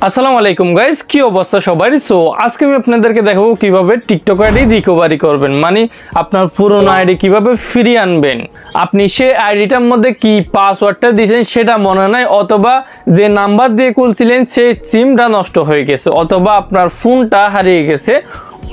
আসসালামু আলাইকুম গাইস, কি অবস্থা সবার। সো আজকে আমি আপনাদেরকে দেখাবো কিভাবে টিকটক আইডি রিকভারি করবেন, মানে আপনার পুরনো আইডি কিভাবে ফিরিয়ে আনবেন। আপনি সেই আইডিটার মধ্যে কি পাসওয়ার্ডটা দিয়েছেন সেটা মনে নাই, অথবা যে নাম্বার দিয়ে খুলছিলেন সেই সিমটা নষ্ট হয়ে গেছে, অথবা আপনার ফোনটা হারিয়ে গেছে,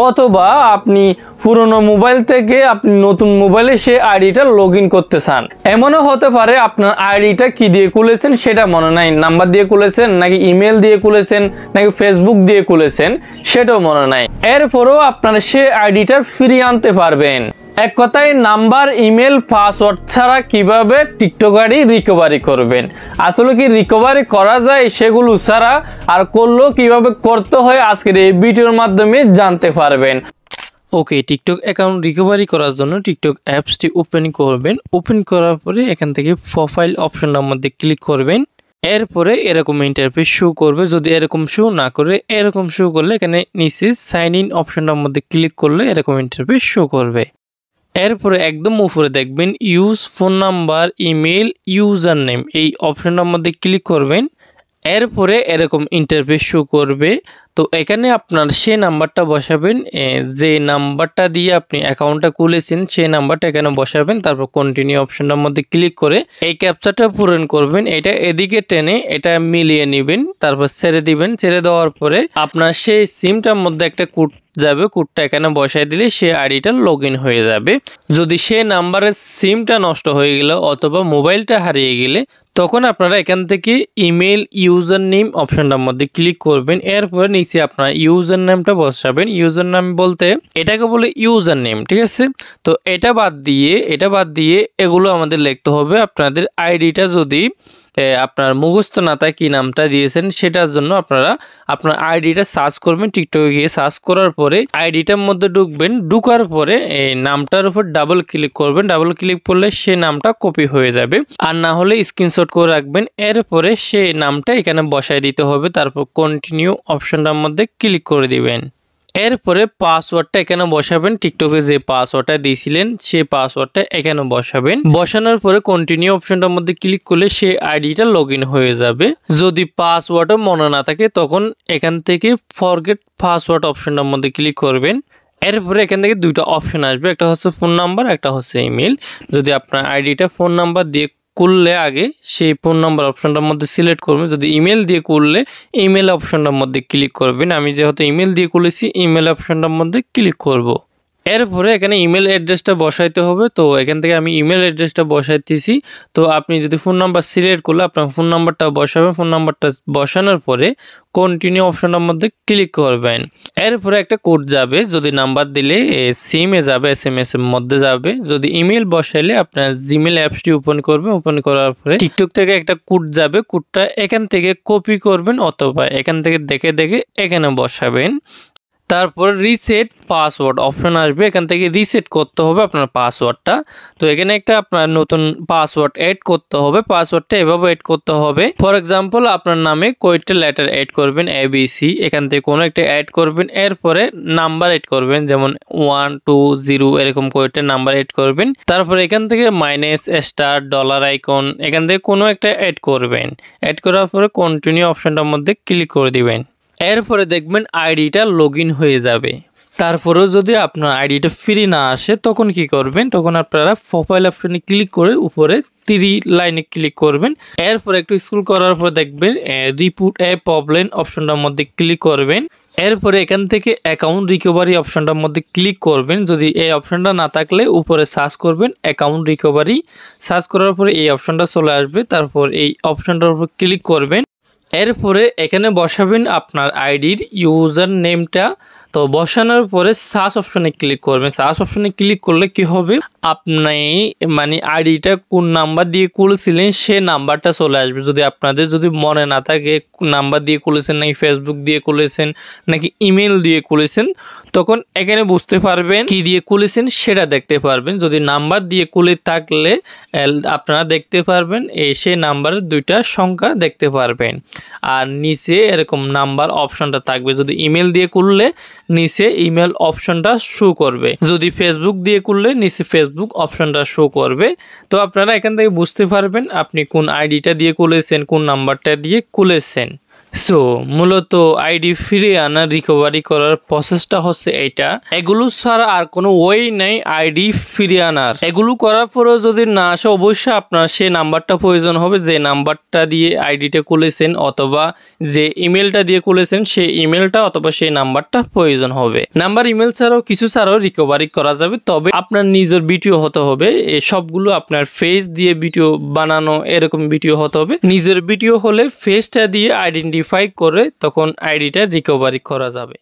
অথবা আপনি পুরনো মোবাইল থেকে আপনি নতুন মোবাইলে সেই আইডিটা লগ ইন করতে চান। এমনও হতে পারে আপনার আইডিটা কি দিয়ে খুলেছেন সেটা মনে নাই, নাম্বার দিয়ে খুলেছেন নাকি ইমেল দিয়ে খুলেছেন নাকি ফেসবুক দিয়ে খুলেছেন সেটাও মনে নাই। এরপরেও আপনারা সেই আইডিটা ফিরিয়ে আনতে পারবেন। এক কথায় নাম্বার, ইমেল, পাসওয়ার্ড ছাড়া কিভাবে টিকটক আইডি রিকভারি করবেন। আসলে কি রিকভারি করা যায় সেগুলো ছাড়া, আর করলেও কিভাবে করতে হয় আজকের এই ভিডিওর মাধ্যমে জানতে পারবেন। ওকে, টিকটক অ্যাকাউন্ট রিকভারি করার জন্য টিকটক অ্যাপসটি ওপেন করবেন। ওপেন করার পরে এখান থেকে প্রোফাইল অপশনটার মধ্যে ক্লিক করবেন। এরপরে এরকম ইন্টারফেস শো করবে। যদি এরকম শো না করে এরকম শো করলে এখানে নিচে সাইন ইন অপশনটার মধ্যে ক্লিক করলে এরকম ইন্টারফেস শো করবে। এরপরে একদম উপরে দেখবেন use phone number, email, user name, এই অপশনটার মধ্যে ক্লিক করবেন। এরপরে এরকম ইন্টারফেস শো করবে। তো এখানে আপনার সেই নাম্বারটা বসাবেন, যে নাম্বারটা দিয়ে আপনি অ্যাকাউন্টটা খুলেছেন সেই নাম্বারটা এখানে বসাবেন। তারপর কন্টিনিউ অপশনটার মধ্যে ক্লিক করে এই ক্যাপচাটা পূরণ করবেন। এটা এদিকে টেনে এটা মিলিয়ে নেবেন, তারপর ছেড়ে দিবেন। ছেড়ে দেওয়ার পরে আপনার সেই সিমটার মধ্যে একটা কোড যাবে, কোডটা এখানে বসাই দিলে সে আইডিটা লগ ইন হয়ে যাবে। যদি সে নাম্বারের সিমটা নষ্ট হয়ে গেল অথবা মোবাইলটা হারিয়ে গেলে তখন আপনারা এখান থেকে ইমেল, ইউজার নেম অপশনটার মধ্যে ক্লিক করবেন। এরপরে নিচে আপনার ইউজার নেমটা বসাবেন। ইউজার নেম বলতে এটাকে বলে ইউজার নেম, ঠিক আছে। তো এটা বাদ দিয়ে এগুলো আমাদের লিখতে হবে। আপনাদের আইডিটা যদি আপনার মুখস্থ না থাকে কি নামটা দিয়েছেন সেটার জন্য আপনারা আপনার আইডিটা সার্চ করবেন। টিকটকে গিয়ে সার্চ করার পরে আইডিটার মধ্যে ঢুকবেন। ঢুকার পরে এই নামটার উপর ডাবল ক্লিক করবেন। ডাবল ক্লিক করলে সে নামটা কপি হয়ে যাবে, আর না হলে স্ক্রিনশট করে রাখবেন। এরপরে সেই নামটা এখানে বসায় দিতে হবে। তারপর কন্টিনিউ অপশনটার মধ্যে ক্লিক করে দিবেন। এরপরে পাসওয়ার্ডটা এখানে বসাবেন। টিকটকে যে পাসওয়ার্ডটা দিয়েছিলেন সেই পাসওয়ার্ডটা এখানে বসাবেন। বসানোর পরে কন্টিনিউ অপশনটার মধ্যে ক্লিক করলে সেই আইডিটা লগ ইন হয়ে যাবে। যদি পাসওয়ার্ডও মনে না থাকে তখন এখান থেকে ফরগেট পাসওয়ার্ড অপশনটার মধ্যে ক্লিক করবেন। এরপরে এখান থেকে দুইটা অপশন আসবে, একটা হচ্ছে ফোন নাম্বার, একটা হচ্ছে ইমেল। যদি আপনার আইডিটা ফোন নাম্বার দিয়ে করলে আগে সেই ফোন নাম্বার অপশনটার মধ্যে সিলেক্ট করবেন। যদি ইমেল দিয়ে করলে ইমেল অপশনটার মধ্যে ক্লিক করবেন। আমি যেহেতু ইমেল দিয়ে করেছি ইমেল অপশনটার মধ্যে ক্লিক করব। এরপরে এখানে ইমেল অ্যাড্রেসটা বসাইতে হবে। তো এখান থেকে আমি ইমেল অ্যাড্রেসটা বসাইতেছি। তো আপনি যদি ফোন নাম্বার সিলেক্ট করলে আপনার ফোন নাম্বারটা বসাবেন। ফোন নাম্বারটা বসানোর পরে কন্টিনিউ অপশনটার মধ্যে ক্লিক করবেন। এরপরে একটা কোড যাবে, যদি নাম্বার দিলে সিমে যাবে, SMS এর মধ্যে যাবে। যদি ইমেল বসাইলে আপনার জিমেল অ্যাপসটি ওপেন করবেন। ওপেন করার পরে টিকটক থেকে একটা কোড যাবে, কোডটা এখান থেকে কপি করবেন অথবা এখান থেকে দেখে এখানে বসাবেন। তারপর রিসেট পাসওয়ার্ড অপশন আসবে, এখান থেকে রিসেট করতে হবে আপনার পাসওয়ার্ডটা। তো এখানে একটা আপনার নতুন পাসওয়ার্ড অ্যাড করতে হবে। পাসওয়ার্ডটা এভাবে অ্যাড করতে হবে। ফর এক্সাম্পল আপনার নামে কয়েকটা লেটার অ্যাড করবেন, ABC, এখান থেকে কোনো একটা অ্যাড করবেন। এরপরে নাম্বার অ্যাড করবেন, যেমন 1 2 0 এরকম কয়েকটা নাম্বার অ্যাড করবেন। তারপর এখান থেকে মাইনাস, স্টার, ডলার আইকন এখান থেকে কোনো একটা অ্যাড করবেন। অ্যাড করার পরে কন্টিনিউ অপশনটার মধ্যে ক্লিক করে দিবেন। এরপরে দেখবেন আইডিটা লগ ইন হয়ে যাবে। তারপরেও যদি আপনার আইডিটা ফ্রি না আসে তখন কি করবেন, তখন আপনারা প্রোফাইল অপশনে ক্লিক করে উপরে 3 লাইনে ক্লিক করবেন। এরপর একটু স্ক্রল করার পর দেখবেন রিপোর্ট এ প্রবলেম অপশনটার মধ্যে ক্লিক করবেন। এরপরে এখান থেকে অ্যাকাউন্ট রিকভারি অপশনটার মধ্যে ক্লিক করবেন। যদি এই অপশনটা না থাকলে উপরে সার্চ করবেন অ্যাকাউন্ট রিকভারি। সার্চ করার পরে এই অপশনটা চলে আসবে। তারপর এই অপশনটার উপর ক্লিক করবেন। এরপরে এখানে বসাবেন আপনার আইডির ইউজার নেমটা। তো বসানোর পরে সার্চ অপশনে ক্লিক করবেন। সার্চ অপশনে ক্লিক করলে কি হবে, আপনি মানে আইডিটা কোন নাম্বার দিয়ে খুলেছিলেন সে নাম্বারটা চলে আসবে। যদি আপনাদের যদি মনে না থাকে নাম্বার দিয়ে খুলেছেন নাকি ফেসবুক দিয়ে খুলেছেন নাকি ইমেল দিয়ে খুলেছেন, তখন এখানে বুঝতে পারবেন কি দিয়ে খুলেছেন সেটা দেখতে পারবেন। যদি নাম্বার দিয়ে খুলে থাকলে আপনারা দেখতে পারবেন সেই নাম্বারের দুইটা সংখ্যা দেখতে পারবেন। আর নিচে এরকম নাম্বার অপশনটা থাকবে। যদি ইমেল দিয়ে খুললে নিচে ইমেল অপশনটা শো করবে। যদি ফেসবুক দিয়ে খুললে নিচে ফেসবুক অপশনটা শো করবে। তো আপনারা এখান থেকে বুঝতে পারবেন আপনি কোন আইডিটা দিয়ে খুলেছেন, কোন নাম্বারটা দিয়ে খুলেছেন। সো মূলত আইডি ফিরিয়ে আনা রিকভারি করার প্রসেসটা হচ্ছে এটা। এগুলো ছাড়া আর কোনো ওয়ে নাই আইডি ফিরিয়ে আনার। এগুলো করার পরেও যদি না আসে অবশ্যই আপনার সেই নাম্বারটা প্রয়োজন হবে, যে নাম্বারটা দিয়ে আইডিটা খুলেছেন অথবা যে ইমেলটা দিয়ে খুলেছেন সেই ইমেলটা অথবা সেই নাম্বারটা প্রয়োজন হবে। নাম্বার ইমেল ছাড়াও কিছু ছাড়াও রিকভারি করা যাবে, তবে আপনার নিজের ভিডিও হতে হবে। এই সবগুলো আপনার ফেস দিয়ে ভিডিও বানানো এরকম ভিডিও হতে হবে। নিজের ভিডিও হলে ফেসটা দিয়ে আইডেন্টিফাই করে তখন আইডিটা রিকভারি করা যাবে।